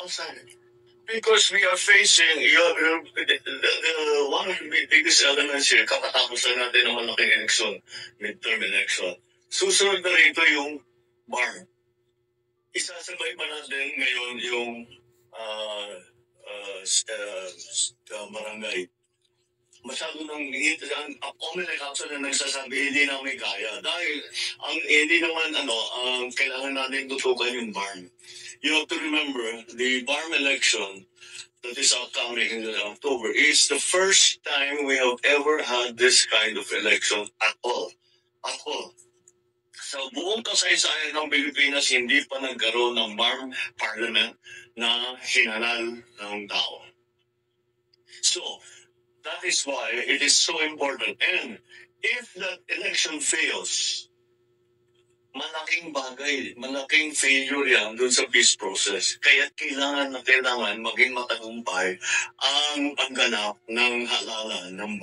outside. Because we are facing one of the biggest elements here, kakatapos na natin ng malaking election, midterm election. Susunod na rito yung bar. Isasabay pa natin ngayon yung barangay. Masyado nang ang Comelec actually na nagsasabi hindi na may kaya. Dahil hindi naman kailangan natin tutukan yung barn. You have to remember, the barn election that is upcoming in October is the first time we have ever had this kind of election at all. At all. Sa buong kasaysayan ng Pilipinas, hindi pa nagkaroon ng barn parliament na hinalal ng tao. So, that is why it is so important. And if that election fails, malaking bagay, malaking failure yan dun sa peace process. Kaya kailangan maging matagumpay ang pagganap ng halalan ng bar.